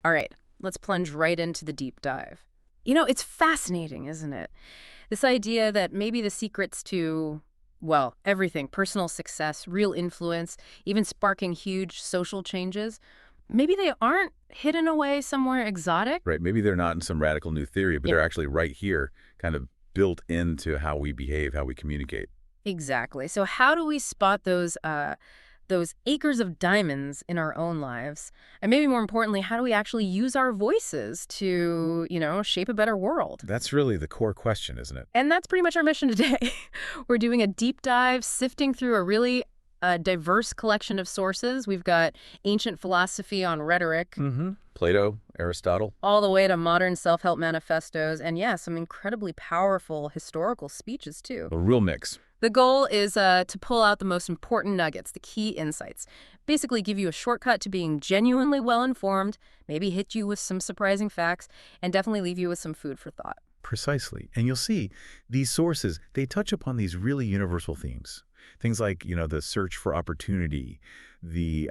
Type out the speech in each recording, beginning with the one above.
All right, let's plunge right into the deep dive. It's fascinating, isn't it? This idea that maybe the secrets to, well, everything, personal success, real influence, even sparking huge social changes, maybe they aren't hidden away somewhere exotic? Right? Maybe they're not in some radical new theory, but Yeah, they're actually right here, kind of built into how we behave, how we communicate. exactly. So how do we spot those acres of diamonds in our own lives? And maybe more importantly, how do we actually use our voices to, shape a better world? That's really the core question, isn't it? And that's pretty much our mission today. We're doing a deep dive, sifting through a really diverse collection of sources. We've got ancient philosophy on rhetoric, Plato, Aristotle. all the way to modern self-help manifestos, and yeah, some incredibly powerful historical speeches, too. A real mix. The goal is to pull out the most important nuggets, the key insights. Basically give you a shortcut to being genuinely well-informed, maybe hit you with some surprising facts, and definitely leave you with some food for thought. Precisely. And you'll see these sources, they touch upon these really universal themes. Things like, the search for opportunity, the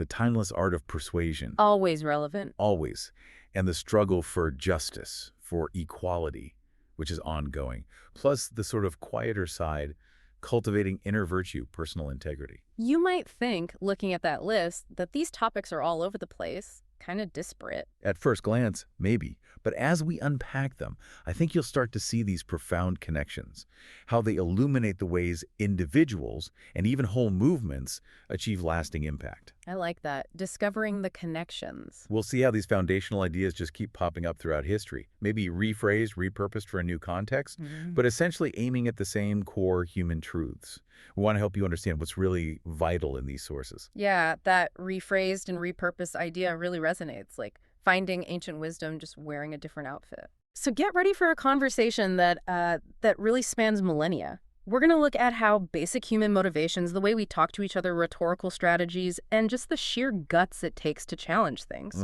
timeless art of persuasion, Always relevant. always, and the struggle for justice, for equality, which is ongoing, plus the sort of quieter side, cultivating inner virtue, personal integrity. You might think, looking at that list, that these topics are all over the place, kind of disparate. At first glance, maybe. But as we unpack them, I think you'll start to see these profound connections, how they illuminate the ways individuals and even whole movements achieve lasting impact. I like that. Discovering the connections. We'll see how these foundational ideas just keep popping up throughout history, maybe rephrased, repurposed for a new context, but essentially aiming at the same core human truths. We want to help you understand what's really vital in these sources. Yeah, that rephrased and repurposed idea really resonates, like finding ancient wisdom just wearing a different outfit. So get ready for a conversation that really spans millennia. We're going to look at how basic human motivations, the way we talk to each other, rhetorical strategies, and just the sheer guts it takes to challenge things.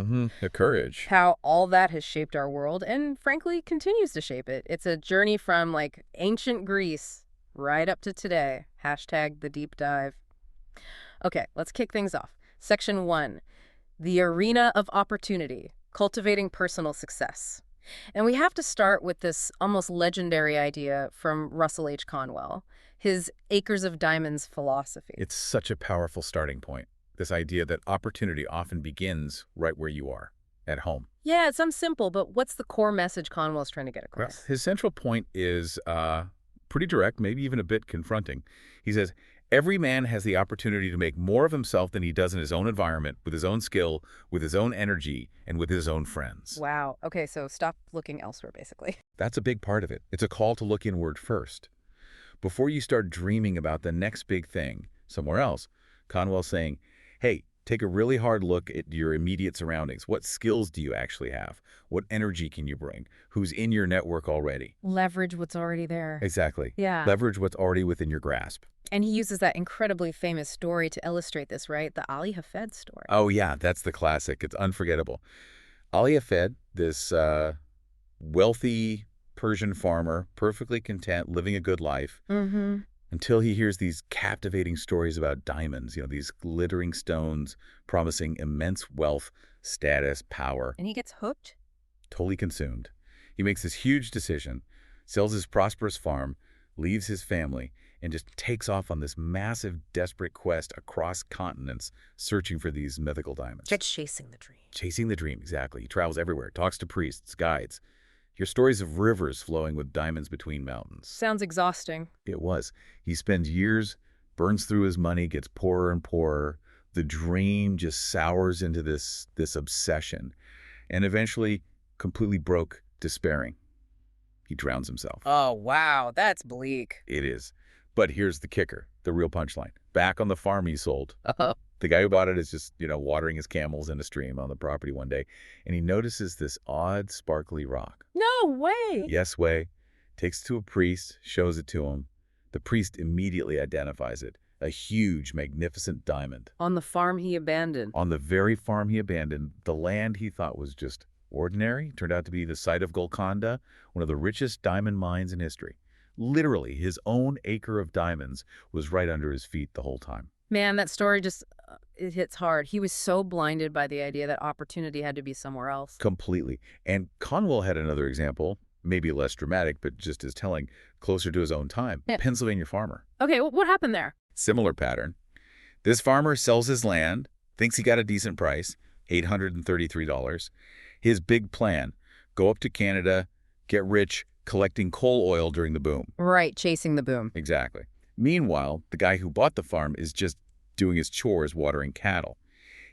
The courage. How all that has shaped our world and, frankly, continues to shape it. It's a journey from, like, ancient Greece right up to today. Hashtag the deep dive. Okay, let's kick things off. Section 1, the arena of opportunity, cultivating personal success. And we have to start with this almost legendary idea from Russell H. Conwell, his Acres of Diamonds philosophy. It's such a powerful starting point, this idea that opportunity often begins right where you are, at home. Yeah, it sounds simple, but what's the core message Conwell's trying to get Well, across? his central point is pretty direct, maybe even a bit confronting. He says, every man has the opportunity to make more of himself than he does in his own environment, with his own skill, with his own energy, and with his own friends. Wow. Okay, so stop looking elsewhere, basically. That's a big part of it. It's a call to look inward first. Before you start dreaming about the next big thing somewhere else, Conwell's saying, hey, take a really hard look at your immediate surroundings. What skills do you actually have? What energy can you bring? Who's in your network already? Leverage what's already there. Exactly. Yeah. Leverage what's already within your grasp. And he uses that incredibly famous story to illustrate this, right? The Ali Hafed story. Oh, yeah, that's the classic. It's unforgettable. Ali Hafed, this wealthy Persian farmer, perfectly content, living a good life, until he hears these captivating stories about diamonds, these glittering stones promising immense wealth, status, power. And he gets hooked? Totally consumed. He makes this huge decision, sells his prosperous farm, leaves his family, and just takes off on this massive, desperate quest across continents, searching for these mythical diamonds. Just chasing the dream. Chasing the dream, exactly. He travels everywhere, talks to priests, guides. Hears stories of rivers flowing with diamonds between mountains. Sounds exhausting. It was. He spends years, burns through his money, gets poorer and poorer. The dream just sours into this obsession, and eventually, completely broke, despairing, he drowns himself. Oh, wow. That's bleak. It is. But here's the kicker, the real punchline. Back on the farm he sold. Uh-oh. The guy who bought it is just, watering his camels in a stream on the property one day, and he notices this odd, sparkly rock. No way. Yes way. Takes it to a priest, shows it to him. The priest immediately identifies it. A huge, magnificent diamond. On the farm he abandoned. On the very farm he abandoned, the land he thought was just ordinary turned out to be the site of Golconda, one of the richest diamond mines in history. Literally, his own acre of diamonds was right under his feet the whole time. Man, that story just it hits hard. He was so blinded by the idea that opportunity had to be somewhere else. Completely. And Conwell had another example, maybe less dramatic, but just as telling, closer to his own time. Yeah. Pennsylvania farmer. Okay, what happened there? Similar pattern. This farmer sells his land, thinks he got a decent price, $833. His big plan, go up to Canada, get rich, collecting coal oil during the boom. Right, chasing the boom. Exactly. Meanwhile, the guy who bought the farm is just doing his chores watering cattle.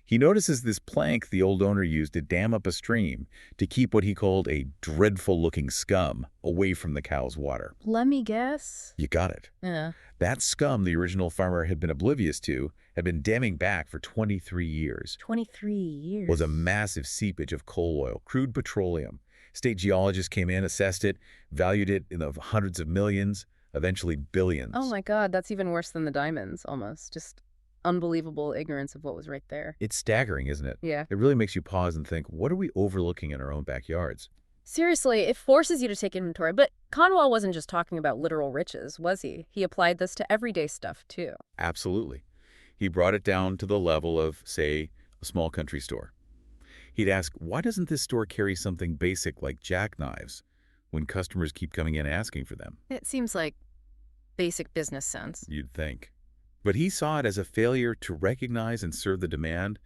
He notices this plank the old owner used to dam up a stream to keep what he called a dreadful-looking scum away from the cow's water. Let me guess. You got it. Yeah. That scum the original farmer had been oblivious to had been damming back for 23 years. 23 years. Was a massive seepage of coal oil, crude petroleum. State geologists came in, assessed it, valued it in the hundreds of millions, eventually billions. Oh my God, that's even worse than the diamonds, almost. Just unbelievable ignorance of what was right there. It's staggering, isn't it? Yeah. It really makes you pause and think, what are we overlooking in our own backyards? Seriously, it forces you to take inventory. But Conwell wasn't just talking about literal riches, was he? He applied this to everyday stuff, too. Absolutely. He brought it down to the level of, say, a small country store. He'd ask, why doesn't this store carry something basic like jackknives when customers keep coming in asking for them? It seems like basic business sense. You'd think. But he saw it as a failure to recognize and serve the demand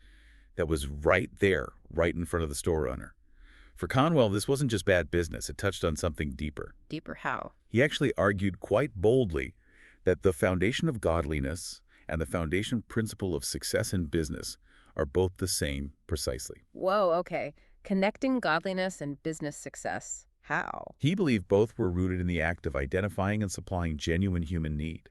that was right there, right in front of the store owner. For Conwell, this wasn't just bad business. It touched on something deeper. Deeper how? He actually argued quite boldly that the foundation of godliness and the foundation principle of success in business are both the same precisely. Whoa, okay. Connecting godliness and business success. How? He believed both were rooted in the act of identifying and supplying genuine human need.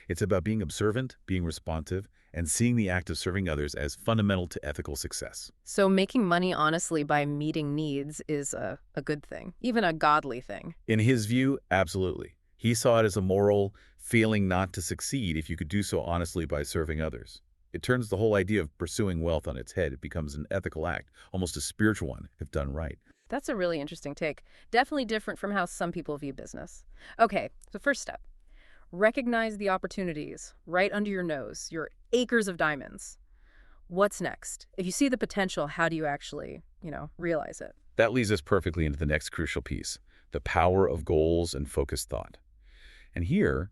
It's about being observant, being responsive, and seeing the act of serving others as fundamental to ethical success. So making money honestly by meeting needs is a good thing, even a godly thing. In his view, absolutely. He saw it as a moral failing not to succeed if you could do so honestly by serving others. It turns the whole idea of pursuing wealth on its head. It becomes an ethical act, almost a spiritual one, if done right. That's a really interesting take. Definitely different from how some people view business. Okay, so first step. Recognize the opportunities right under your nose, your acres of diamonds. What's next? If you see the potential, how do you actually, realize it? That leads us perfectly into the next crucial piece, the power of goals and focused thought. And here,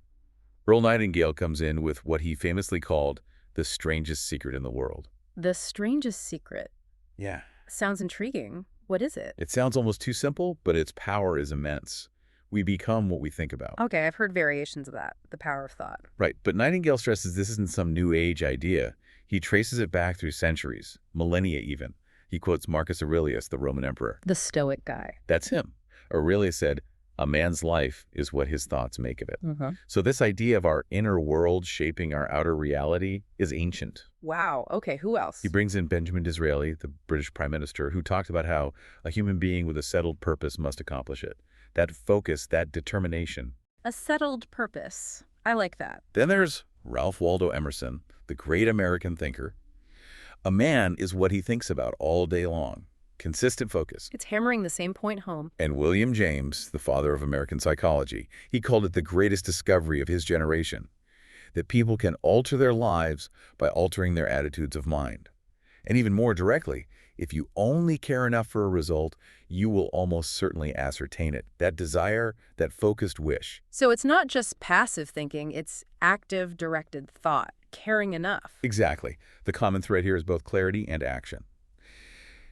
Earl Nightingale comes in with what he famously called the strangest secret in the world. The strangest secret? Yeah. Sounds intriguing. What is it? It sounds almost too simple, but its power is immense. We become what we think about. Okay, I've heard variations of that, the power of thought. Right, but Nightingale stresses this isn't some new age idea. He traces it back through centuries, millennia even. He quotes Marcus Aurelius, the Roman emperor. The Stoic guy. That's him. Aurelius said, a man's life is what his thoughts make of it. So this idea of our inner world shaping our outer reality is ancient. Wow, okay, who else? He brings in Benjamin Disraeli, the British Prime Minister, who talked about how a human being with a settled purpose must accomplish it. That focus, that determination. A settled purpose. I like that. Then there's Ralph Waldo Emerson, the great American thinker. A man is what he thinks about all day long. Consistent focus. It's hammering the same point home. And William James, the father of American psychology, he called it the greatest discovery of his generation, that people can alter their lives by altering their attitudes of mind. And even more directly, if you only care enough for a result, you will almost certainly ascertain it. That desire, that focused wish. So it's not just passive thinking, it's active, directed thought, caring enough. Exactly. The common thread here is both clarity and action.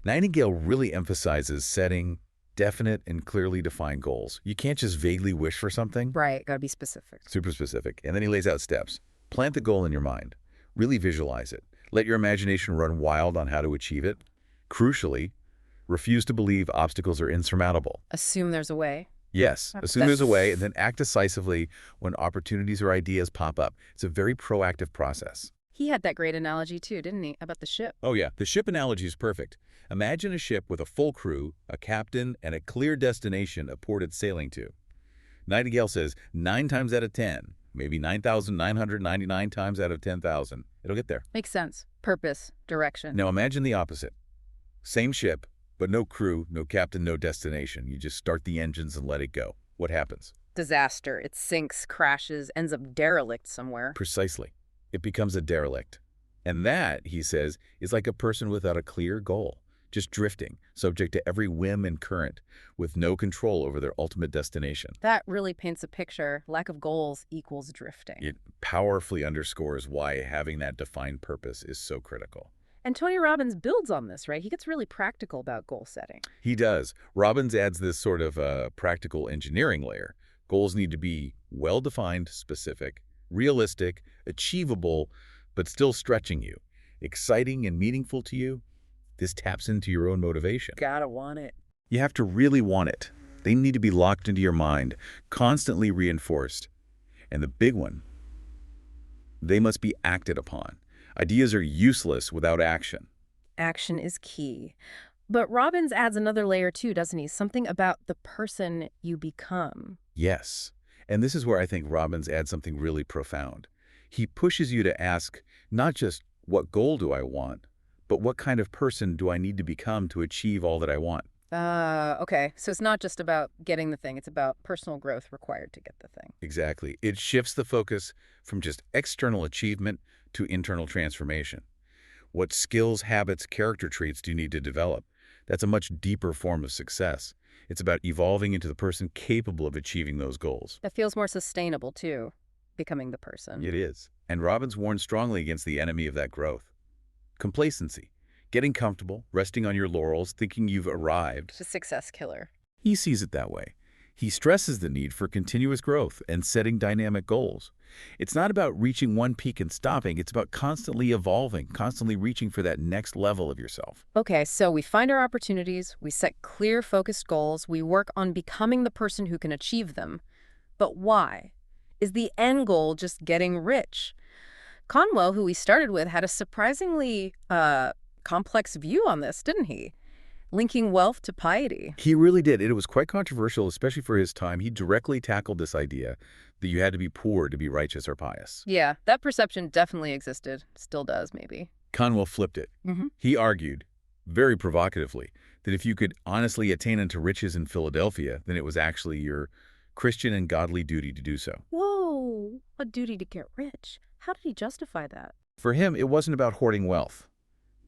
Nightingale really emphasizes setting definite and clearly defined goals. You can't just vaguely wish for something. Right, gotta be specific. Super specific. And then he lays out steps. Plant the goal in your mind. Really visualize it. Let your imagination run wild on how to achieve it. Crucially, refuse to believe obstacles are insurmountable. Assume there's a way. Yes, assume there's a way, and then act decisively when opportunities or ideas pop up. It's a very proactive process. He had that great analogy too, didn't he, about the ship? Oh yeah, the ship analogy is perfect. Imagine a ship with a full crew, a captain, and a clear destination a port it's sailing to. Nightingale says 9 times out of 10, maybe 9,999 times out of 10,000, it'll get there. Makes sense. Purpose, direction. Now imagine the opposite. Same ship, but no crew, no captain, no destination. You just start the engines and let it go. What happens? Disaster. It sinks, crashes, ends up derelict somewhere. Precisely. It becomes a derelict. And that, he says, is like a person without a clear goal, just drifting, subject to every whim and current, with no control over their ultimate destination. That really paints a picture. Lack of goals equals drifting. It powerfully underscores why having that defined purpose is so critical. And Tony Robbins builds on this, right? He gets really practical about goal setting. He does. Robbins adds this sort of practical engineering layer. Goals need to be well-defined, specific, realistic, achievable, but still stretching you, exciting and meaningful to you. This taps into your own motivation. Gotta want it. You have to really want it. They need to be locked into your mind, constantly reinforced. And the big one, they must be acted upon. Ideas are useless without action. Action is key. But Robbins adds another layer too, doesn't he? Something about the person you become. Yes. And this is where I think Robbins adds something really profound. He pushes you to ask not just, what goal do I want, but what kind of person do I need to become to achieve all that I want? Okay. So it's not just about getting the thing. It's about personal growth required to get the thing. Exactly. It shifts the focus from just external achievement to internal transformation. What skills, habits, character traits do you need to develop? That's a much deeper form of success. It's about evolving into the person capable of achieving those goals. That feels more sustainable too, becoming the person. It is. And Robbins warns strongly against the enemy of that growth. Complacency. Getting comfortable, resting on your laurels, thinking you've arrived. It's a success killer. He sees it that way. He stresses the need for continuous growth and setting dynamic goals. It's not about reaching one peak and stopping. It's about constantly evolving, constantly reaching for that next level of yourself. Okay, so we find our opportunities, we set clear, focused goals, we work on becoming the person who can achieve them. But why? Is the end goal just getting rich? Conwell, who we started with, had a surprisingly complex view on this, didn't he? Linking wealth to piety. He really did. It was quite controversial, especially for his time. He directly tackled this idea that you had to be poor to be righteous or pious. Yeah, that perception definitely existed. Still does, maybe. Conwell flipped it. He argued, very provocatively, that if you could honestly attain unto riches in Philadelphia, then it was actually your Christian and godly duty to do so. Whoa, a duty to get rich. How did he justify that? For him, it wasn't about hoarding wealth.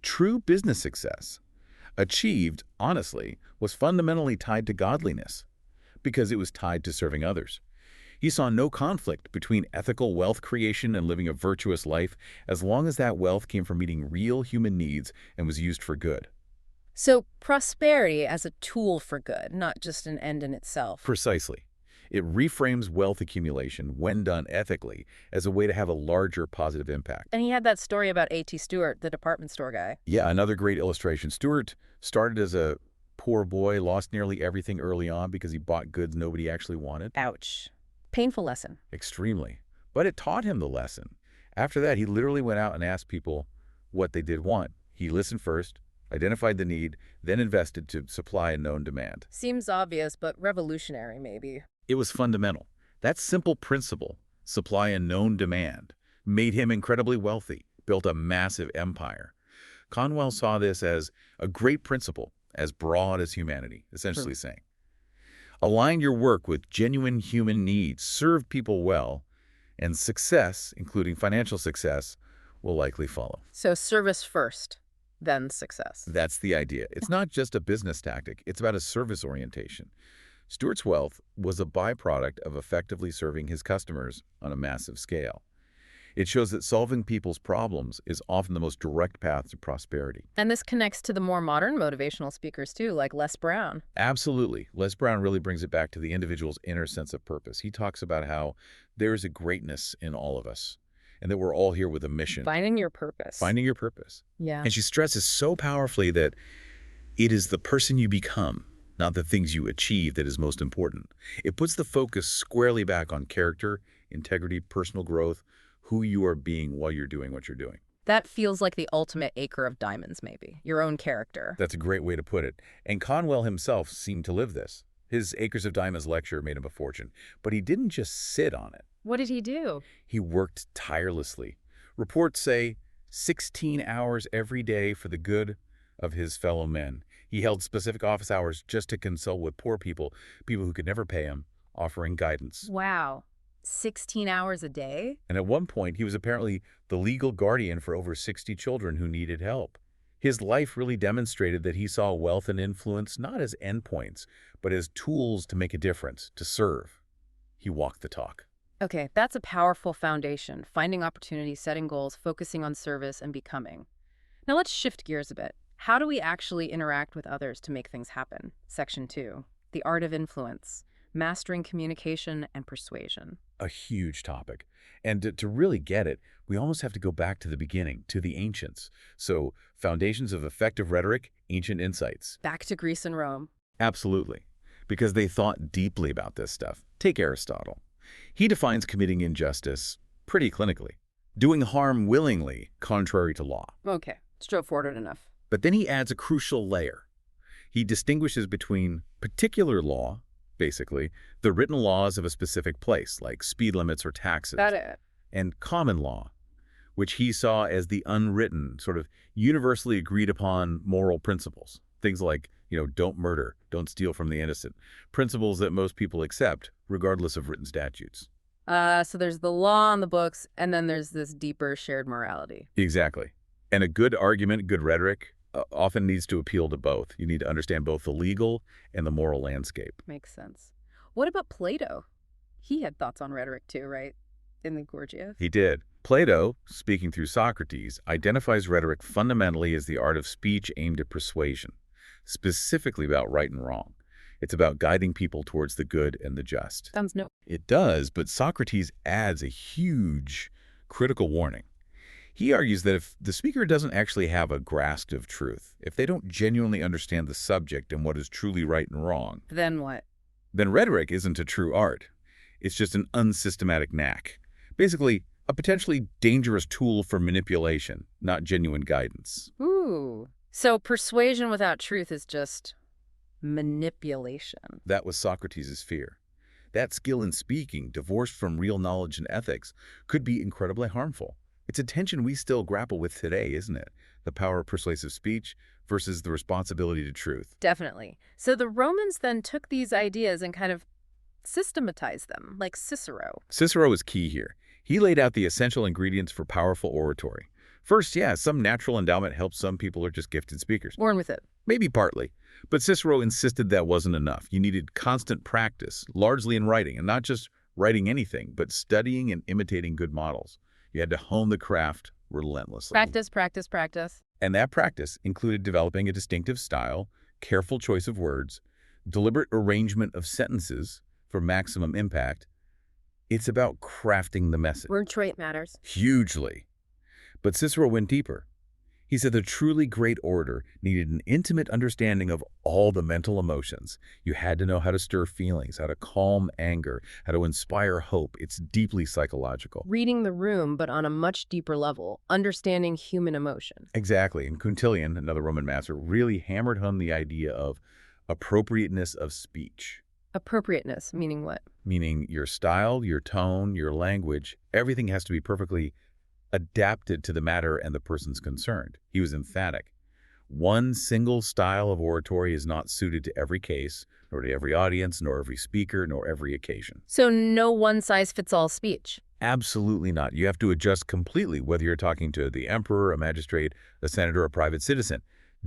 True business success, achieved, honestly, was fundamentally tied to godliness, because it was tied to serving others. He saw no conflict between ethical wealth creation and living a virtuous life, as long as that wealth came from meeting real human needs and was used for good. So prosperity as a tool for good, not just an end in itself. Precisely. It reframes wealth accumulation, when done ethically, as a way to have a larger positive impact. And he had that story about A.T. Stewart, the department store guy. Yeah, another great illustration. Stewart started as a poor boy, lost nearly everything early on because he bought goods nobody actually wanted. Ouch. Painful lesson. Extremely. But it taught him the lesson. After that, he literally went out and asked people what they did want. He listened first, identified the need, then invested to supply a known demand. Seems obvious, but revolutionary, maybe. It was fundamental. That simple principle, supply and known demand, made him incredibly wealthy, built a massive empire. Conwell saw this as a great principle, as broad as humanity, essentially saying, align your work with genuine human needs, serve people well, and success, including financial success, will likely follow. So service first, then success. That's the idea. It's not just a business tactic. It's about a service orientation. Stewart's wealth was a byproduct of effectively serving his customers on a massive scale. It shows that solving people's problems is often the most direct path to prosperity. And this connects to the more modern motivational speakers too, like Les Brown. Absolutely. Les Brown really brings it back to the individual's inner sense of purpose. He talks about how there is a greatness in all of us and that we're all here with a mission. Finding your purpose. Finding your purpose. Yeah. And she stresses so powerfully that it is the person you become, not the things you achieve, that is most important. It puts the focus squarely back on character, integrity, personal growth, who you are being while you're doing what you're doing. That feels like the ultimate acre of diamonds, maybe. Your own character. That's a great way to put it. And Conwell himself seemed to live this. His Acres of Diamonds lecture made him a fortune, but he didn't just sit on it. What did he do? He worked tirelessly. Reports say 16 hours every day for the good of his fellow men. He held specific office hours just to consult with poor people, people who could never pay him, offering guidance. Wow. 16 hours a day? And at one point, he was apparently the legal guardian for over 60 children who needed help. His life really demonstrated that he saw wealth and influence not as endpoints, but as tools to make a difference, to serve. He walked the talk. Okay, that's a powerful foundation. Finding opportunities, setting goals, focusing on service, and becoming. Now let's shift gears a bit. How do we actually interact with others to make things happen? Section 2, the art of influence, mastering communication and persuasion. A huge topic. And to really get it, we almost have to go back to the beginning, to the ancients. So, foundations of effective rhetoric, ancient insights. Back to Greece and Rome. Absolutely. Because they thought deeply about this stuff. Take Aristotle. He defines committing injustice pretty clinically. Doing harm willingly, contrary to law. Okay, straightforward enough. But then he adds a crucial layer. He distinguishes between particular law, basically, the written laws of a specific place, like speed limits or taxes, Got it. and common law, which he saw as the unwritten, sort of universally agreed upon moral principles. Things like, don't murder, don't steal from the innocent. Principles that most people accept, regardless of written statutes. So there's the law on the books, and then there's this deeper shared morality. Exactly. And a good argument, good rhetoric, often needs to appeal to both. You need to understand both the legal and the moral landscape. Makes sense. What about Plato? He had thoughts on rhetoric too, right? In the Gorgias? He did. Plato, speaking through Socrates, identifies rhetoric fundamentally as the art of speech aimed at persuasion, specifically about right and wrong. It's about guiding people towards the good and the just. Sounds no. It does, but Socrates adds a huge critical warning. He argues that if the speaker doesn't actually have a grasp of truth, if they don't genuinely understand the subject and what is truly right and wrong, Then what? then rhetoric isn't a true art. It's just an unsystematic knack. Basically, a potentially dangerous tool for manipulation, not genuine guidance. Ooh. So persuasion without truth is just manipulation. That was Socrates' fear. That skill in speaking, divorced from real knowledge and ethics, could be incredibly harmful. It's a tension we still grapple with today, isn't it? The power of persuasive speech versus the responsibility to truth. Definitely. So the Romans then took these ideas and kind of systematized them, like Cicero. Cicero is key here. He laid out the essential ingredients for powerful oratory. First, some natural endowment helps. Some people are just gifted speakers. Born with it. Maybe partly. But Cicero insisted that wasn't enough. You needed constant practice, largely in writing, and not just writing anything, but studying and imitating good models. You had to hone the craft relentlessly. Practice, practice, practice. And that practice included developing a distinctive style, careful choice of words, deliberate arrangement of sentences for maximum impact. It's about crafting the message. Word trait matters. Hugely. But Cicero went deeper. He said the truly great orator needed an intimate understanding of all the mental emotions. You had to know how to stir feelings, how to calm anger, how to inspire hope. It's deeply psychological. Reading the room, but on a much deeper level, understanding human emotion. Exactly. And Quintilian, another Roman master, really hammered home the idea of appropriateness of speech. Appropriateness, meaning what? Meaning your style, your tone, your language, everything has to be perfectly adapted to the matter and the persons concerned. He was emphatic. One single style of oratory is not suited to every case, nor to every audience, nor every speaker, nor every occasion. So no one-size-fits-all speech. Absolutely not. You have to adjust completely, whether you're talking to the emperor, a magistrate, a senator, a private citizen.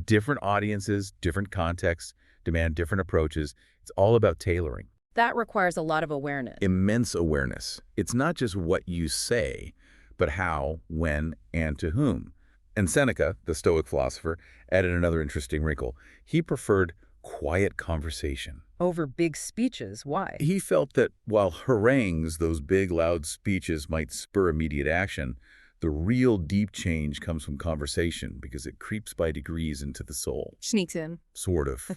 Different audiences, different contexts, demand different approaches. It's all about tailoring. That requires a lot of awareness. Immense awareness. It's not just what you say, but how, when, and to whom. And Seneca, the Stoic philosopher, added another interesting wrinkle. He preferred quiet conversation. Over big speeches, why? He felt that while harangues, those big, loud speeches, might spur immediate action, the real deep change comes from conversation because it creeps by degrees into the soul. Sneaks in. Sort of.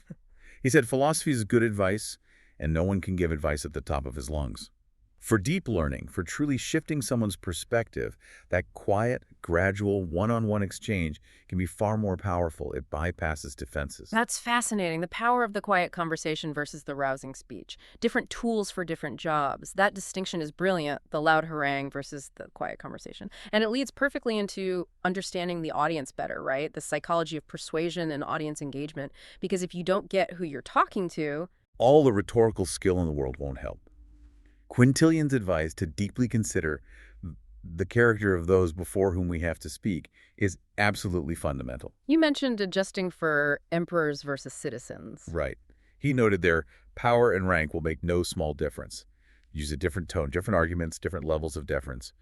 He said philosophy is good advice, and no one can give advice at the top of his lungs. For deep learning, for truly shifting someone's perspective, that quiet, gradual, one-on-one exchange can be far more powerful. It bypasses defenses. That's fascinating. The power of the quiet conversation versus the rousing speech. Different tools for different jobs. That distinction is brilliant, the loud harangue versus the quiet conversation. And it leads perfectly into understanding the audience better, right? The psychology of persuasion and audience engagement. Because if you don't get who you're talking to, All the rhetorical skill in the world won't help. Quintilian's advice to deeply consider the character of those before whom we have to speak is absolutely fundamental. You mentioned adjusting for emperors versus citizens. Right. He noted their power and rank will make no small difference. Use a different tone, different arguments, different levels of deference.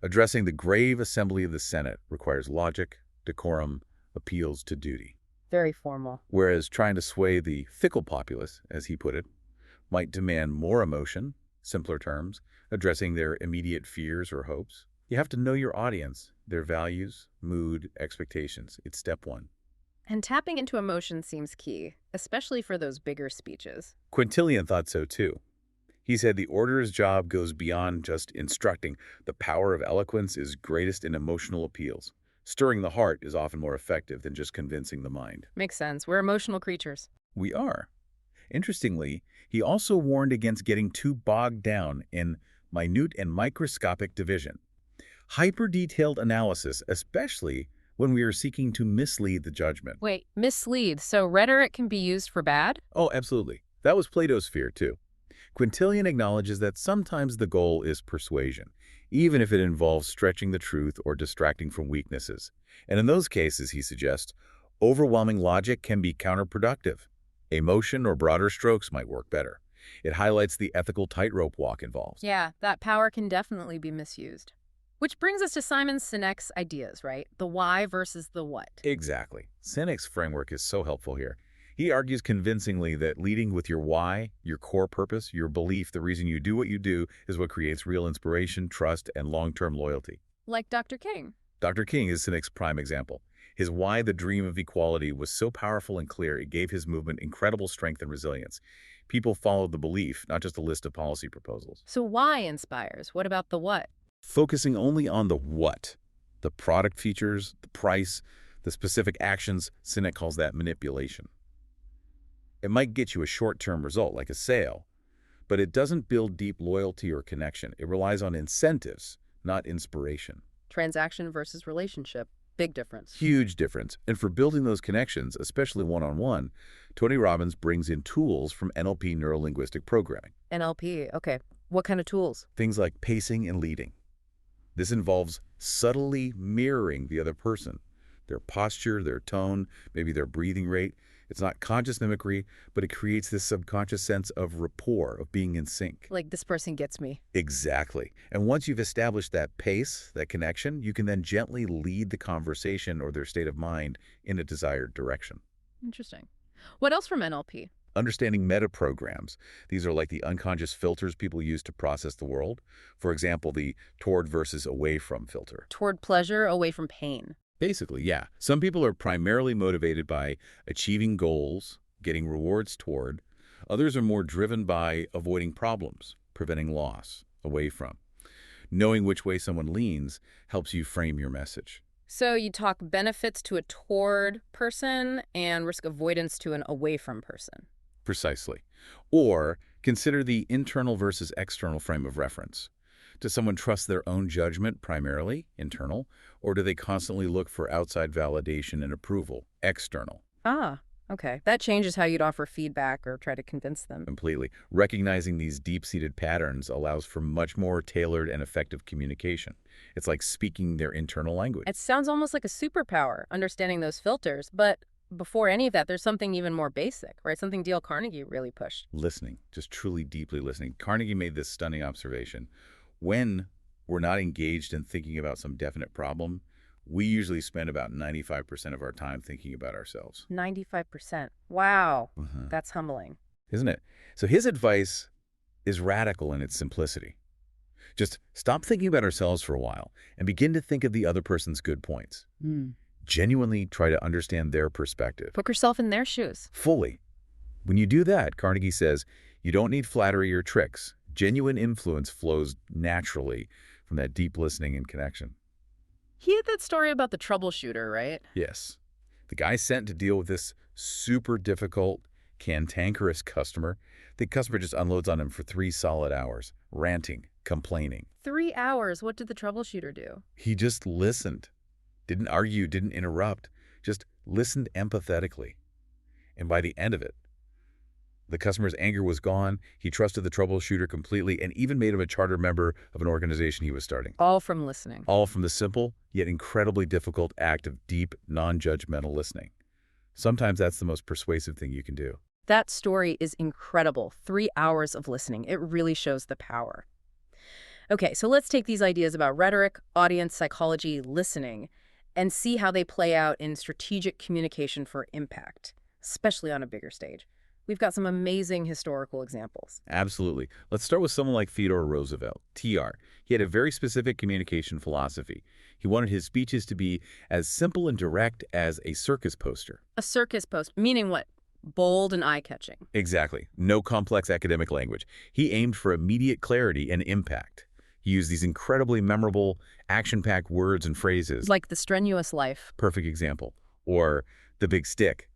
Addressing the grave assembly of the Senate requires logic, decorum, appeals to duty. Very formal. Whereas trying to sway the fickle populace, as he put it, might demand more emotion, simpler terms, addressing their immediate fears or hopes. You have to know your audience, their values, mood, expectations. It's step one. And tapping into emotion seems key, especially for those bigger speeches. Quintilian thought so too. He said the orator's job goes beyond just instructing. The power of eloquence is greatest in emotional appeals. Stirring the heart is often more effective than just convincing the mind. Makes sense. We're emotional creatures. We are. Interestingly, he also warned against getting too bogged down in minute and microscopic division. Hyper-detailed analysis, especially when we are seeking to mislead the judgment. Wait, mislead. So rhetoric can be used for bad? Oh, absolutely. That was Plato's fear, too. Quintilian acknowledges that sometimes the goal is persuasion, even if it involves stretching the truth or distracting from weaknesses. And in those cases, he suggests, overwhelming logic can be counterproductive. Emotion or broader strokes might work better. It highlights the ethical tightrope walk involved. Yeah, that power can definitely be misused. Which brings us to Simon Sinek's ideas, right? The why versus the what. Exactly. Sinek's framework is so helpful here. He argues convincingly that leading with your why, your core purpose, your belief, the reason you do what you do, is what creates real inspiration, trust, and long-term loyalty. Like Dr. King. Dr. King is Sinek's prime example. His why, the dream of equality, was so powerful and clear, it gave his movement incredible strength and resilience. People followed the belief, not just a list of policy proposals. So why inspires? What about the what? Focusing only on the what, the product features, the price, the specific actions, Sinek calls that manipulation. It might get you a short-term result, like a sale, but it doesn't build deep loyalty or connection. It relies on incentives, not inspiration. Transaction versus relationship. Big difference. Huge difference. And for building those connections, especially one-on-one, Tony Robbins brings in tools from NLP, neuro-linguistic programming. NLP. Okay. What kind of tools? Things like pacing and leading. This involves subtly mirroring the other person, their posture, their tone, maybe their breathing rate. It's not conscious mimicry, but it creates this subconscious sense of rapport, of being in sync. Like, this person gets me. Exactly. And once you've established that pace, that connection, you can then gently lead the conversation or their state of mind in a desired direction. Interesting. What else from NLP? Understanding meta-programs. These are like the unconscious filters people use to process the world. For example, the toward versus away from filter. Toward pleasure, away from pain. Basically, yeah. Some people are primarily motivated by achieving goals, getting rewards toward. Others are more driven by avoiding problems, preventing loss, away from. Knowing which way someone leans helps you frame your message. So you talk benefits to a toward person and risk avoidance to an away from person. Precisely. Or consider the internal versus external frame of reference. Does someone trust their own judgment, primarily, internal, or do they constantly look for outside validation and approval, external? Ah, okay. That changes how you'd offer feedback or try to convince them. Completely. Recognizing these deep-seated patterns allows for much more tailored and effective communication. It's like speaking their internal language. It sounds almost like a superpower, understanding those filters, but before any of that, there's something even more basic, right? Something Dale Carnegie really pushed. Listening, just truly deeply listening. Carnegie made this stunning observation. When we're not engaged in thinking about some definite problem, we usually spend about 95% of our time thinking about ourselves. 95%. Wow. That's humbling. Isn't it? So his advice is radical in its simplicity. Just stop thinking about ourselves for a while and begin to think of the other person's good points. Genuinely try to understand their perspective. Put yourself in their shoes. Fully. When you do that, Carnegie says, you don't need flattery or tricks. Genuine influence flows naturally from that deep listening and connection. He had that story about the troubleshooter, right? Yes. The guy sent to deal with this super difficult, cantankerous customer. The customer just unloads on him for 3 solid hours, ranting, complaining. 3 hours. What did the troubleshooter do? He just listened. Didn't argue, didn't interrupt. Just listened empathetically. And by the end of it, The customer's anger was gone. He trusted the troubleshooter completely and even made him a charter member of an organization he was starting. All from listening. All from the simple, yet incredibly difficult act of deep, non-judgmental listening. Sometimes that's the most persuasive thing you can do. That story is incredible. 3 hours of listening. It really shows the power. Okay, so let's take these ideas about rhetoric, audience psychology, listening, and see how they play out in strategic communication for impact, especially on a bigger stage. We've got some amazing historical examples. Absolutely. Let's start with someone like Theodore Roosevelt, TR. He had a very specific communication philosophy. He wanted his speeches to be as simple and direct as a circus poster. A circus post, meaning what? Bold and eye-catching. Exactly. No complex academic language. He aimed for immediate clarity and impact. He used these incredibly memorable, action-packed words and phrases. Like the strenuous life. Perfect example. Or the big stick.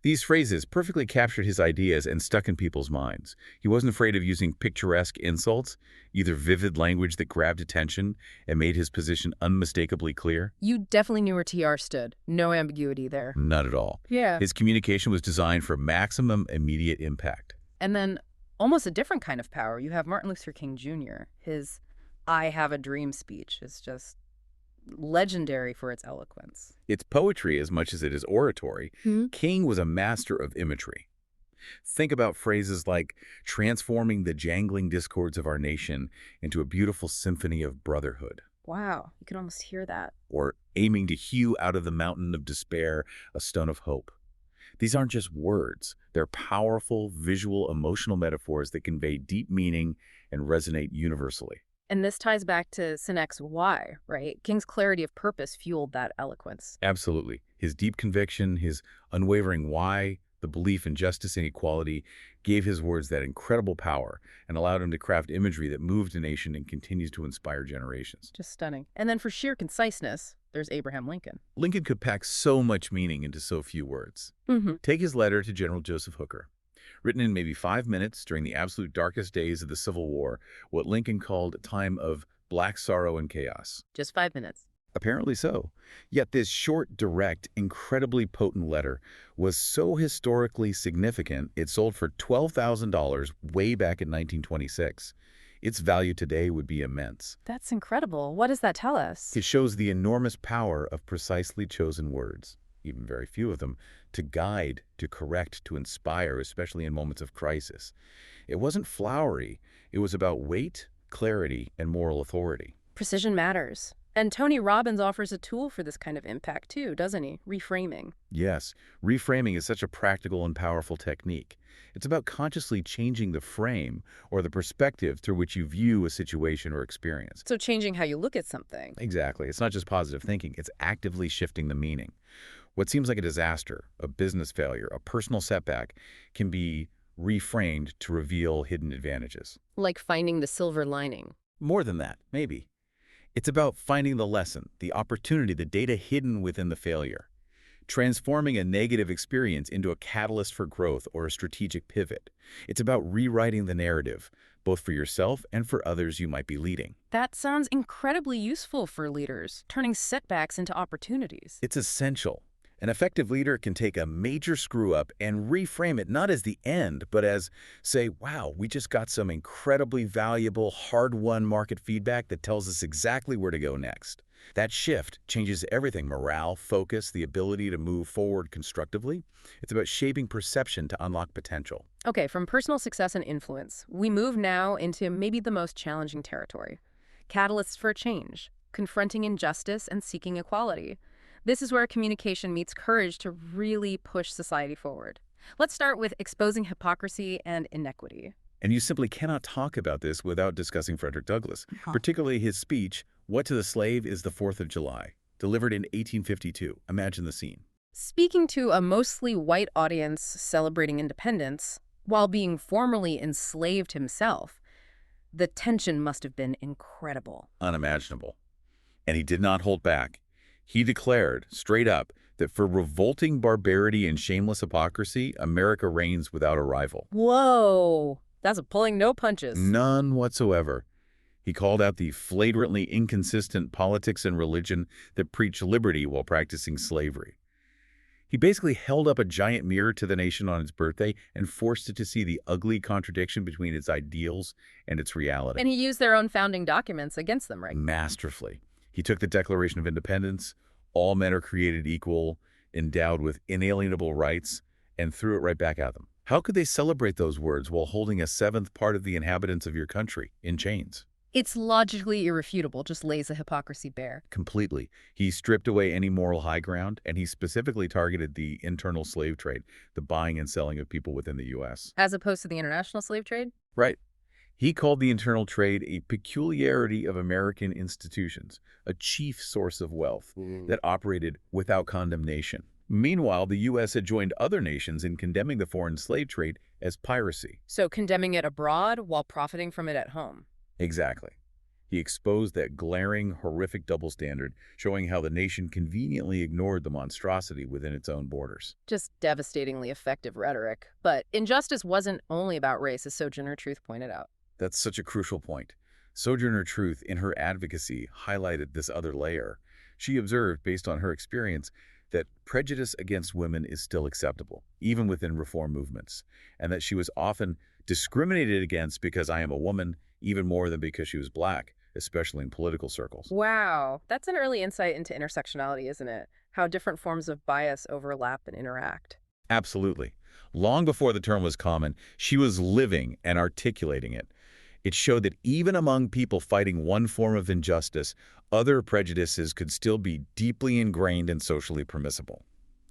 These phrases perfectly captured his ideas and stuck in people's minds. He wasn't afraid of using picturesque insults, either vivid language that grabbed attention and made his position unmistakably clear. You definitely knew where TR stood. No ambiguity there. Not at all. Yeah. His communication was designed for maximum immediate impact. And then almost a different kind of power. You have Martin Luther King Jr. His I Have a Dream speech is just legendary for its eloquence. It's poetry as much as it is oratory. King was a master of imagery. Think about phrases like transforming the jangling discords of our nation into a beautiful symphony of brotherhood, Wow, you can almost hear that. or aiming to hew out of the mountain of despair a stone of hope. These aren't just words. They're powerful, visual, emotional metaphors that convey deep meaning and resonate universally. And this ties back to Senec's why, right? King's clarity of purpose fueled that eloquence. Absolutely. His deep conviction, his unwavering why, the belief in justice and equality gave his words that incredible power and allowed him to craft imagery that moved a nation and continues to inspire generations. Just stunning. And then for sheer conciseness, there's Abraham Lincoln. Lincoln could pack so much meaning into so few words. Take his letter to General Joseph Hooker. Written in maybe 5 minutes during the absolute darkest days of the Civil War, what Lincoln called a time of black sorrow and chaos. Just 5 minutes. Apparently so. Yet this short, direct, incredibly potent letter was so historically significant it sold for $12,000 way back in 1926. Its value today would be immense. That's incredible. What does that tell us? It shows the enormous power of precisely chosen words, even very few of them, to guide, to correct, to inspire, especially in moments of crisis. It wasn't flowery. It was about weight, clarity, and moral authority. Precision matters. And Tony Robbins offers a tool for this kind of impact too, doesn't he? Reframing. Yes, reframing is such a practical and powerful technique. It's about consciously changing the frame or the perspective through which you view a situation or experience. So changing how you look at something. Exactly. It's not just positive thinking. It's actively shifting the meaning. What seems like a disaster, a business failure, a personal setback can be reframed to reveal hidden advantages. Like finding the silver lining. More than that, maybe. It's about finding the lesson, the opportunity, the data hidden within the failure, transforming a negative experience into a catalyst for growth or a strategic pivot. It's about rewriting the narrative, both for yourself and for others you might be leading. That sounds incredibly useful for leaders, turning setbacks into opportunities. It's essential. An effective leader can take a major screw-up and reframe it not as the end, but as, say, wow, we just got some incredibly valuable, hard-won market feedback that tells us exactly where to go next. That shift changes everything: morale, focus, the ability to move forward constructively. It's about shaping perception to unlock potential. Okay, from personal success and influence, we move now into maybe the most challenging territory. Catalysts for change, confronting injustice and seeking equality. This is where communication meets courage to really push society forward. Let's start with exposing hypocrisy and inequity. And you simply cannot talk about this without discussing Frederick Douglass, particularly his speech, "What to the Slave is the 4th of July," delivered in 1852. Imagine the scene. Speaking to a mostly white audience celebrating independence, while being formerly enslaved himself, the tension must have been incredible. Unimaginable. And he did not hold back. He declared, straight up, that for revolting barbarity and shameless hypocrisy, America reigns without a rival. Whoa! That's pulling no punches. None whatsoever. He called out the flagrantly inconsistent politics and religion that preach liberty while practicing slavery. He basically held up a giant mirror to the nation on its birthday and forced it to see the ugly contradiction between its ideals and its reality. And he used their own founding documents against them, right? Masterfully. He took the Declaration of Independence, all men are created equal, endowed with inalienable rights, and threw it right back at them. How could they celebrate those words while holding a seventh part of the inhabitants of your country in chains? It's logically irrefutable, just lays the hypocrisy bare. Completely. He stripped away any moral high ground, and he specifically targeted the internal slave trade, the buying and selling of people within the U.S. As opposed to the international slave trade? Right. He called the internal trade a peculiarity of American institutions, a chief source of wealth that operated without condemnation. Meanwhile, the U.S. had joined other nations in condemning the foreign slave trade as piracy. So condemning it abroad while profiting from it at home. Exactly. He exposed that glaring, horrific double standard, showing how the nation conveniently ignored the monstrosity within its own borders. Just devastatingly effective rhetoric. But injustice wasn't only about race, as Sojourner Truth pointed out. That's such a crucial point. Sojourner Truth, in her advocacy, highlighted this other layer. She observed, based on her experience, that prejudice against women is still acceptable, even within reform movements, and that she was often discriminated against because I am a woman, even more than because she was black, especially in political circles. Wow, that's an early insight into intersectionality, isn't it? How different forms of bias overlap and interact. Absolutely. Long before the term was common, she was living and articulating it. It showed that even among people fighting one form of injustice, other prejudices could still be deeply ingrained and socially permissible.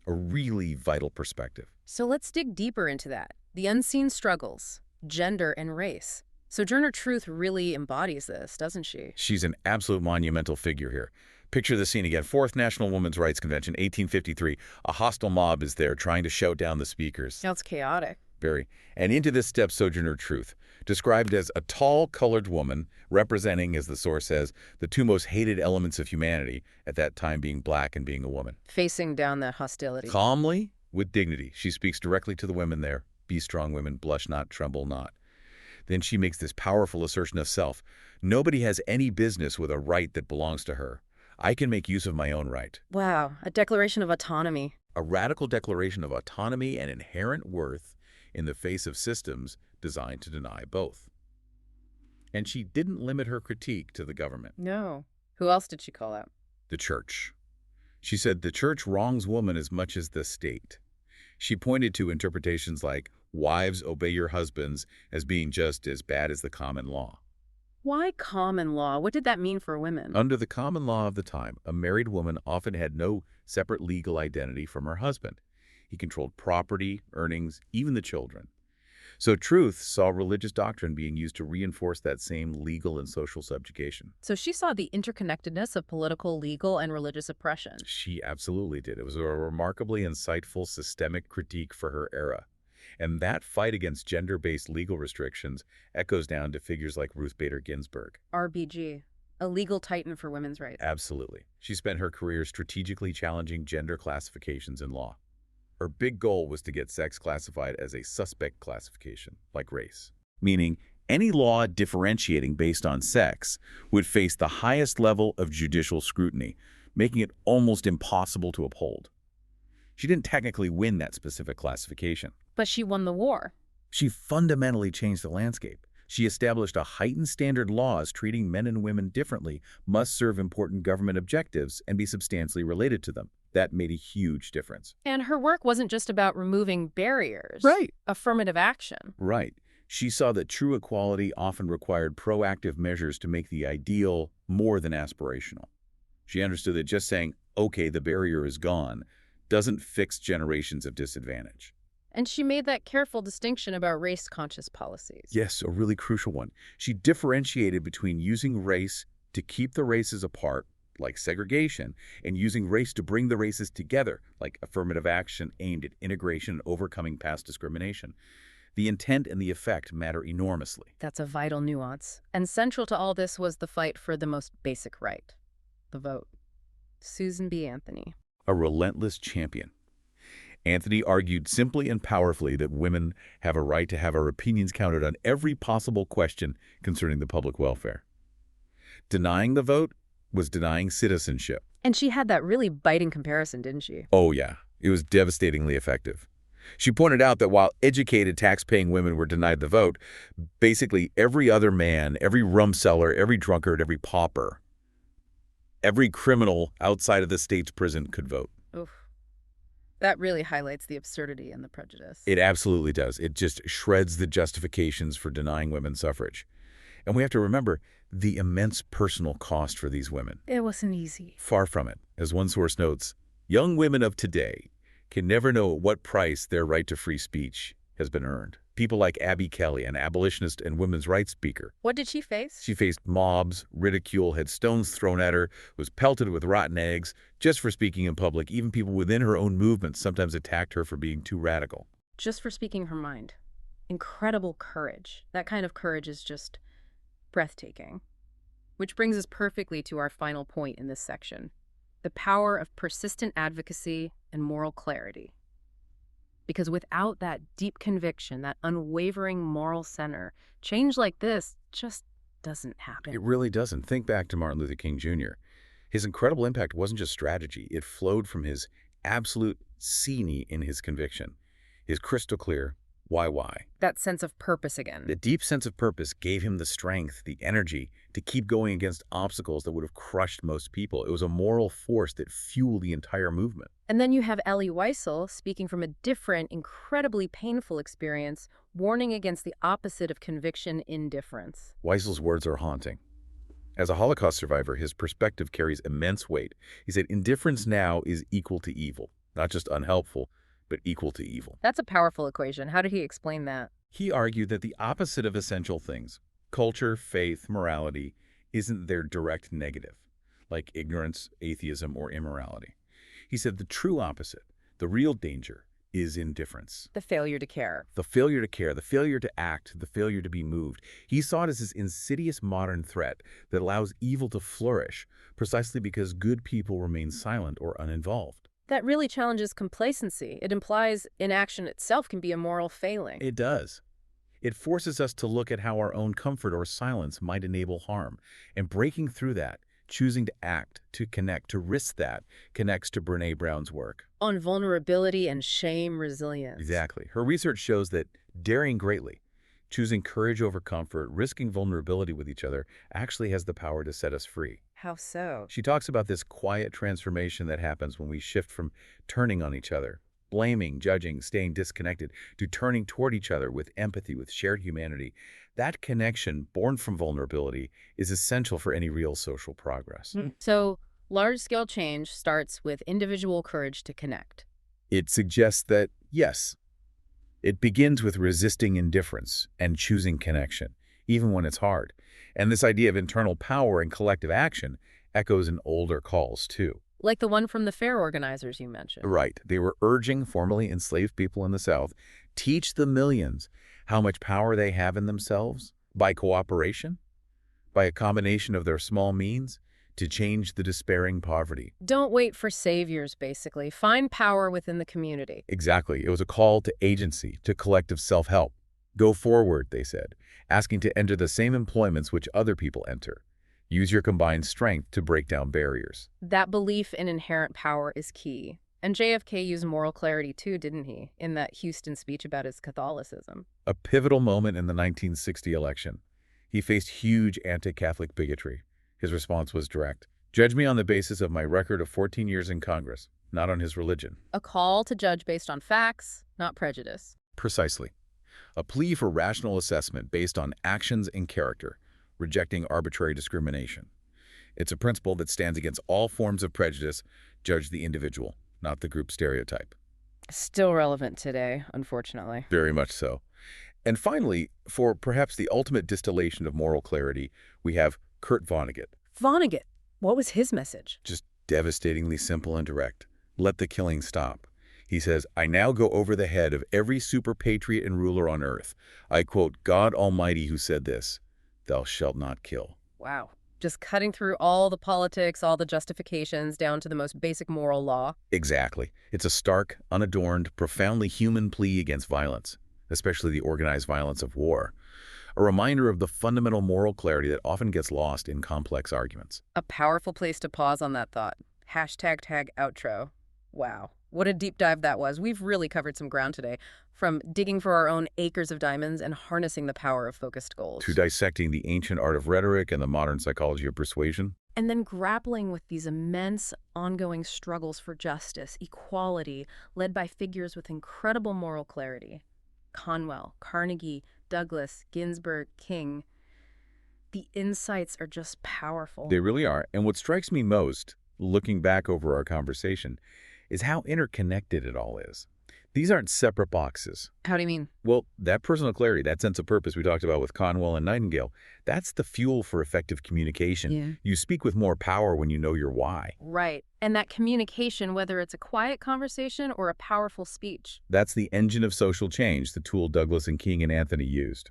A really vital perspective. So let's dig deeper into that. The unseen struggles, gender and race. Sojourner Truth really embodies this, doesn't she? She's an absolute monumental figure here. Picture the scene again. Fourth National Women's Rights Convention, 1853. A hostile mob is there trying to shout down the speakers. Now it's chaotic. Very. And into this steps Sojourner Truth, described as a tall, colored woman, representing, as the source says, the two most hated elements of humanity, at that time being black and being a woman. Facing down that hostility. Calmly, with dignity, she speaks directly to the women there. Be strong, women, blush not, tremble not. Then she makes this powerful assertion of self. Nobody has any business with a right that belongs to her. I can make use of my own right. Wow, a declaration of autonomy. A radical declaration of autonomy and inherent worth in the face of systems designed to deny both. And she didn't limit her critique to the government. No. Who else did she call out? The church. She said the church wrongs woman as much as the state. She pointed to interpretations like, wives obey your husbands, as being just as bad as the common law. Why common law? What did that mean for women? Under the common law of the time, a married woman often had no separate legal identity from her husband. He controlled property, earnings, even the children. So Truth saw religious doctrine being used to reinforce that same legal and social subjugation. So she saw the interconnectedness of political, legal, and religious oppression. She absolutely did. It was a remarkably insightful systemic critique for her era. And that fight against gender-based legal restrictions echoes down to figures like Ruth Bader Ginsburg. RBG, a legal titan for women's rights. Absolutely. She spent her career strategically challenging gender classifications in law. Her big goal was to get sex classified as a suspect classification, like race. Meaning, any law differentiating based on sex would face the highest level of judicial scrutiny, making it almost impossible to uphold. She didn't technically win that specific classification. But she won the war. She fundamentally changed the landscape. She established a heightened standard laws treating men and women differently must serve important government objectives and be substantially related to them. That made a huge difference. And her work wasn't just about removing barriers. Right. Affirmative action. Right. She saw that true equality often required proactive measures to make the ideal more than aspirational. She understood that just saying, okay, the barrier is gone, doesn't fix generations of disadvantage. And she made that careful distinction about race-conscious policies. Yes, a really crucial one. She differentiated between using race to keep the races apart, like segregation, and using race to bring the races together, like affirmative action aimed at integration and overcoming past discrimination. The intent and the effect matter enormously. That's a vital nuance. And central to all this was the fight for the most basic right, the vote. Susan B. Anthony. A relentless champion. Anthony argued simply and powerfully that women have a right to have our opinions counted on every possible question concerning the public welfare. Denying the vote was denying citizenship. And she had that really biting comparison, didn't she? Oh, yeah. It was devastatingly effective. She pointed out that while educated, tax-paying women were denied the vote, basically every other man, every rum seller, every drunkard, every pauper, every criminal outside of the state's prison could vote. Oof. That really highlights the absurdity and the prejudice. It absolutely does. It just shreds the justifications for denying women suffrage. And we have to remember the immense personal cost for these women. It wasn't easy. Far from it. As one source notes, young women of today can never know at what price their right to free speech has been earned. People like Abby Kelly, an abolitionist and women's rights speaker. What did she face? She faced mobs, ridicule, had stones thrown at her, was pelted with rotten eggs just for speaking in public. Even people within her own movement sometimes attacked her for being too radical. Just for speaking her mind. Incredible courage. That kind of courage is just breathtaking. Which brings us perfectly to our final point in this section. The power of persistent advocacy and moral clarity. Because without that deep conviction, that unwavering moral center, change like this just doesn't happen. It really doesn't. Think back to Martin Luther King Jr. His incredible impact wasn't just strategy. It flowed from his absolute sine in his conviction. His crystal clear, why? That sense of purpose again. The deep sense of purpose gave him the strength, the energy to keep going against obstacles that would have crushed most people. It was a moral force that fueled the entire movement. And then you have Elie Wiesel speaking from a different, incredibly painful experience, warning against the opposite of conviction, indifference. Wiesel's words are haunting. As a Holocaust survivor, his perspective carries immense weight. He said, indifference now is equal to evil, not just unhelpful, but equal to evil. That's a powerful equation. How did he explain that? He argued that the opposite of essential things, culture, faith, morality, isn't their direct negative, like ignorance, atheism, or immorality. He said the true opposite, the real danger, is indifference. The failure to care. The failure to care, the failure to act, the failure to be moved. He saw it as this insidious modern threat that allows evil to flourish precisely because good people remain silent or uninvolved. That really challenges complacency. It implies inaction itself can be a moral failing. It does. It forces us to look at how our own comfort or silence might enable harm. And breaking through that, choosing to act, to connect, to risk that, connects to Brené Brown's work. On vulnerability and shame resilience. Exactly. Her research shows that daring greatly, choosing courage over comfort, risking vulnerability with each other, actually has the power to set us free. How so? She talks about this quiet transformation that happens when we shift from turning on each other, blaming, judging, staying disconnected, to turning toward each other with empathy, with shared humanity. That connection, born from vulnerability, is essential for any real social progress. So, large-scale change starts with individual courage to connect. It suggests that, yes, it begins with resisting indifference and choosing connection, even when it's hard. And this idea of internal power and collective action echoes in older calls, too. Like the one from the fair organizers you mentioned. Right. They were urging formerly enslaved people in the South, teach the millions how much power they have in themselves by cooperation, by a combination of their small means, to change the despairing poverty. Don't wait for saviors, basically. Find power within the community. Exactly. It was a call to agency, to collective self-help. Go forward, they said, asking to enter the same employments which other people enter. Use your combined strength to break down barriers. That belief in inherent power is key. And JFK used moral clarity too, didn't he, in that Houston speech about his Catholicism? A pivotal moment in the 1960 election. He faced huge anti-Catholic bigotry. His response was direct. Judge me on the basis of my record of 14 years in Congress, not on his religion. A call to judge based on facts, not prejudice. Precisely. A plea for rational assessment based on actions and character, rejecting arbitrary discrimination. It's a principle that stands against all forms of prejudice. Judge the individual, not the group stereotype. Still relevant today, unfortunately. Very much so. And finally, for perhaps the ultimate distillation of moral clarity, we have Kurt Vonnegut. Vonnegut, what was his message? Just devastatingly simple and direct. Let the killing stop. He says, I now go over the head of every super patriot and ruler on earth. I quote God Almighty who said this, thou shalt not kill. Wow. Just cutting through all the politics, all the justifications, down to the most basic moral law. Exactly. It's a stark, unadorned, profoundly human plea against violence, especially the organized violence of war. A reminder of the fundamental moral clarity that often gets lost in complex arguments. A powerful place to pause on that thought. #tag outro. Wow, what a deep dive that was. We've really covered some ground today, from digging for our own acres of diamonds and harnessing the power of focused To goals. dissecting the ancient art of rhetoric and the modern psychology of persuasion. And then grappling with these immense ongoing struggles for justice, equality, led by figures with incredible moral clarity. Conwell, Carnegie, Douglas, Ginsburg, King. The insights are just powerful. They really are. And what strikes me most, looking back over our conversation, is how interconnected it all is. These aren't separate boxes. How do you mean? Well, that personal clarity, that sense of purpose we talked about with Conwell and Nightingale, that's the fuel for effective communication. Yeah. You speak with more power when you know your why. Right. And that communication, whether it's a quiet conversation or a powerful speech. That's the engine of social change, the tool Douglas and King and Anthony used.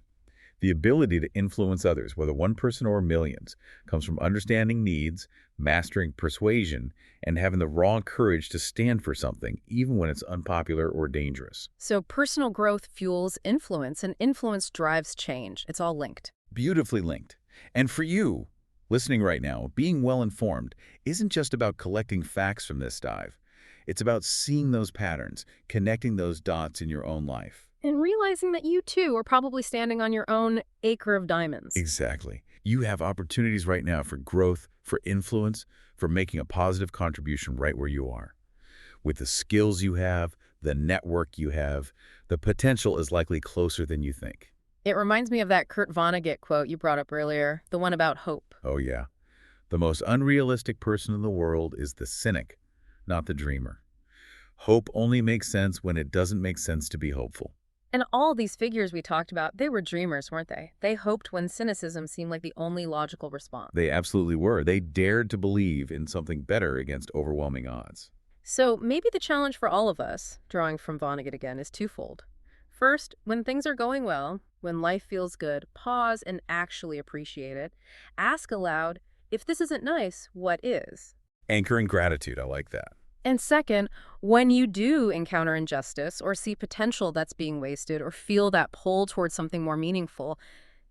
The ability to influence others, whether one person or millions, comes from understanding needs, mastering persuasion, and having the raw courage to stand for something, even when it's unpopular or dangerous. So personal growth fuels influence, and influence drives change. It's all linked. Beautifully linked. And for you, listening right now, being well-informed isn't just about collecting facts from this dive. It's about seeing those patterns, connecting those dots in your own life. And realizing that you, too, are probably standing on your own acre of diamonds. Exactly. You have opportunities right now for growth, for influence, for making a positive contribution right where you are. With the skills you have, the network you have, the potential is likely closer than you think. It reminds me of that Kurt Vonnegut quote you brought up earlier, the one about hope. Oh yeah. The most unrealistic person in the world is the cynic, not the dreamer. Hope only makes sense when it doesn't make sense to be hopeful. And all these figures we talked about, they were dreamers, weren't they? They hoped when cynicism seemed like the only logical response. They absolutely were. They dared to believe in something better against overwhelming odds. So maybe the challenge for all of us, drawing from Vonnegut again, is twofold. First, when things are going well, when life feels good, pause and actually appreciate it. Ask aloud, if this isn't nice, what is? Anchor in gratitude, I like that. And second, when you do encounter injustice or see potential that's being wasted or feel that pull towards something more meaningful,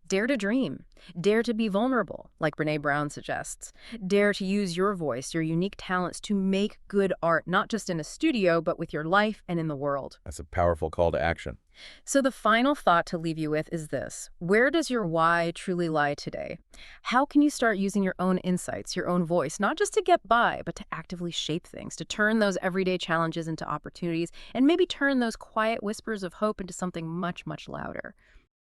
dare to dream. Dare to be vulnerable, like Brené Brown suggests. Dare to use your voice, your unique talents to make good art, not just in a studio, but with your life and in the world. That's a powerful call to action. So the final thought to leave you with is this. Where does your why truly lie today? How can you start using your own insights, your own voice, not just to get by, but to actively shape things, to turn those everyday challenges into opportunities, and maybe turn those quiet whispers of hope into something much, much louder?